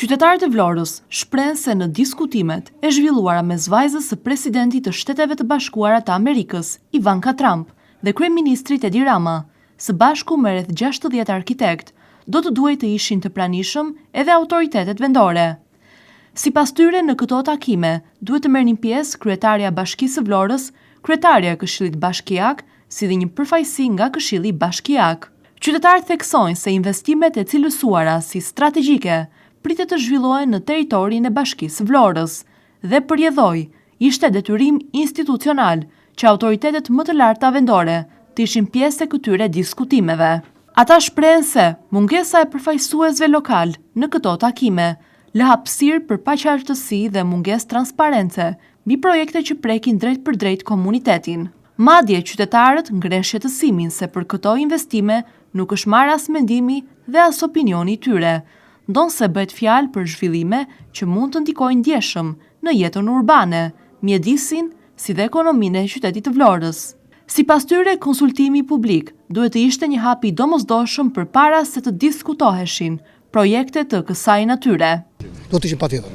Qytetarët e Vlorës shprehen se në diskutimet e zhvilluara mes vajzës së presidentit të Shteteve të Bashkuara të Amerikës, Ivanka Trump, dhe kryeministrit Edi Rama, së bashku me rreth 60 arkitekt, do të duhej të ishin të pranishëm edhe autoritetet vendore. Sipas tyre, në këto takime duhet të merrnin pjesë kryetarja e Bashkisë së Vlorës, kryetarja e Këshillit Bashkiak, si dhe një përfaqësi nga Këshilli Bashkiak. Qytetarët theksojnë se investimet e cilësuara si strategjike pritet të zhvillohen në territorin e Bashkisë së Vlorës dhe përjedhoi ishte detyrim institucional që autoritetet më të larta vendore të ishin pjesë e këtyre diskutimeve. Ata shprehen se mungesa e përfaqësuesve lokal në këto takime lë hapësirë për paqartësi dhe mungesë transparence mbi projekte që prekin drejt për drejt komunitetin. Madje qytetarët ngren shqetësimin se për këto investime nuk është marrë as mendimi dhe as opinioni i tyre, ndonse bëhet fjalë për zhvillime që mund të ndikojnë ndjeshëm në jetën urbane, mjedisin si dhe ekonominë e qytetit të Vlorës. Sipas tyre, konsultimi publik duhet të ishte një hap i domosdoshëm përpara se të diskutoheshin projekte të kësaj natyre. Do të ishin patjetër.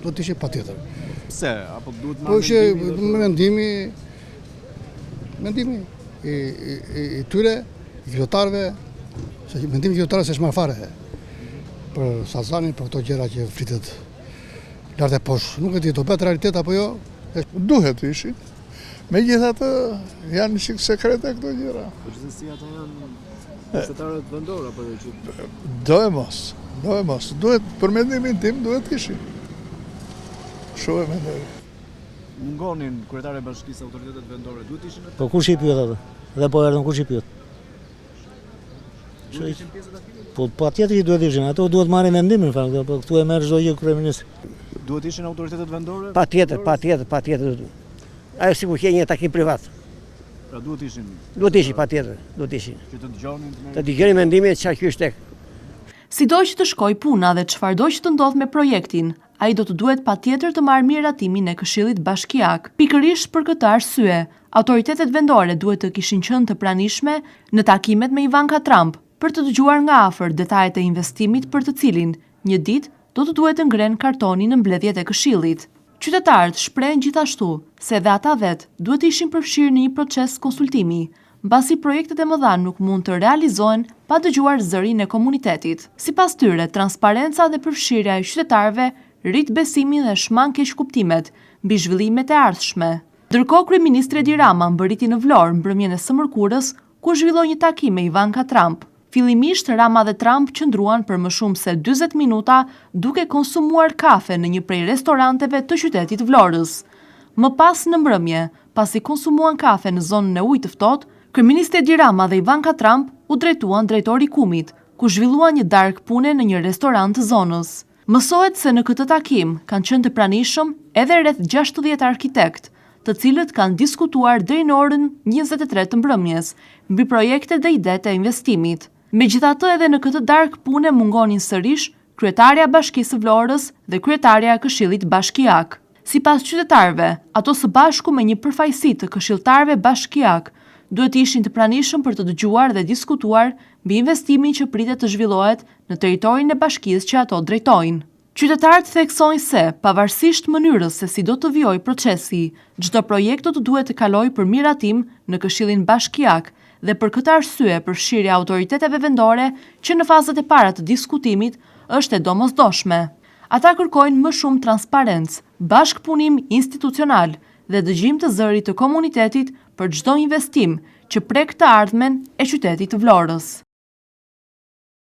Do të ishin patjetër. Pse? Apo duhet Po që mendimi i tyre, i qytetarëve, se mendimi i qytetarëve s'është marrë fare për Sazanin, për këto gjëra që flitet lart e poshtë. Nuk e di, do bëhet realitet apo jo? Duhet të ishin. Megjithatë janë shik sekrete këto gjëra. Përgjithësi ato janë qytetarët vendor apo jo që Do e mos. Duhet, për mendimin tim, duhet të ishin. Shumë e mendoj. mungonin kryetarë e bashkisë, autoritetet vendore, duhet ishin ato? Po kush i pyet atë? Dhe po erdhën kush i pyet? Duhet ishin pjesë të takimit? Po patjetër që duhet ishin, ato duhet marrin mendimin, po këtu e merr çdo gjë kryeministri. Duhet ishin autoritetet vendore? Patjetër. Ajo sikur që një takim privat. Pra duhet ishin? Duhet ishin, patjetër, duhet ishin. Që të dëgjonin? Të dëgjoni mendimin çka ky është tek. Sido që të shkoj puna dhe çfarëdo që të ndodh me projektin, ai do të duhet patjetër të marrë miratimin e Këshillit Bashkiak. Pikërisht për këtë arsye, autoritetet vendore duhet të kishin qenë të pranishme në takimet me Ivanka Trump për të dëgjuar nga afër detajet e investimit për të cilin një ditë do të duhet të ngren kartonin në mbledhjet e Këshillit. Qytetarët shprehen gjithashtu se edhe ata vetë duhet të ishin përfshirë në një proces konsultimi, mbasi projektet e mëdha nuk mund të realizohen pa dëgjuar zërin e komunitetit. Sipas tyre, transparenca dhe përfshirja e qytetarëve rrit besimin dhe shman keq kuptimet mbi zhvillimet e ardhshme. Ndërkohë, kryeministri Edi Rama mbërriti në Vlorë mbrëmjen e së mërkurës, ku zhvilloi një takim me Ivanka Trump. Fillimisht, Rama dhe Trump qëndruan për më shumë se 40 minuta duke konsumuar kafe në një prej restoranteve të qytetit Vlorës. Më pas në mbrëmje, pasi konsumuan kafe në zonën e ujit të ftohtë, kryeministri Edi Rama dhe Ivanka Trump u drejtuan drejt Orikumit, ku zhvilluan një darkë pune në një restorant të zonës. Mësohet se në këtë takim kanë qenë të pranishëm edhe rreth 60 arkitekt, të cilët kanë diskutuar deri në orën 23 të mbrëmjes mbi projekte dhe idetë e investimit. Megjithatë, edhe në këtë darkë pune mungonin sërish kryetarja e Bashkisë së Vlorës dhe kryetarja e Këshillit Bashkiak. Sipas qytetarëve, ato së bashku me një përfaqësi të këshilltarëve bashkiak duhet të ishin të pranishëm për të dëgjuar dhe diskutuar mbi investimin që pritet të zhvillohet në territorin e bashkisë që ato drejtojnë. Qytetarët theksojnë se, pavarësisht mënyrës se si do të vijojë procesi, çdo projekt do të duhet të kalojë për miratim në Këshillin Bashkiak dhe për këtë arsye përfshirja autoriteteve vendore që në fazat e para të diskutimit është e domosdoshme. Ata kërkojnë më shumë transparencë, bashkëpunim institucional dhe dëgjim të zërit të komunitetit për çdo investim që prek të ardhmen e qytetit të Vlorës.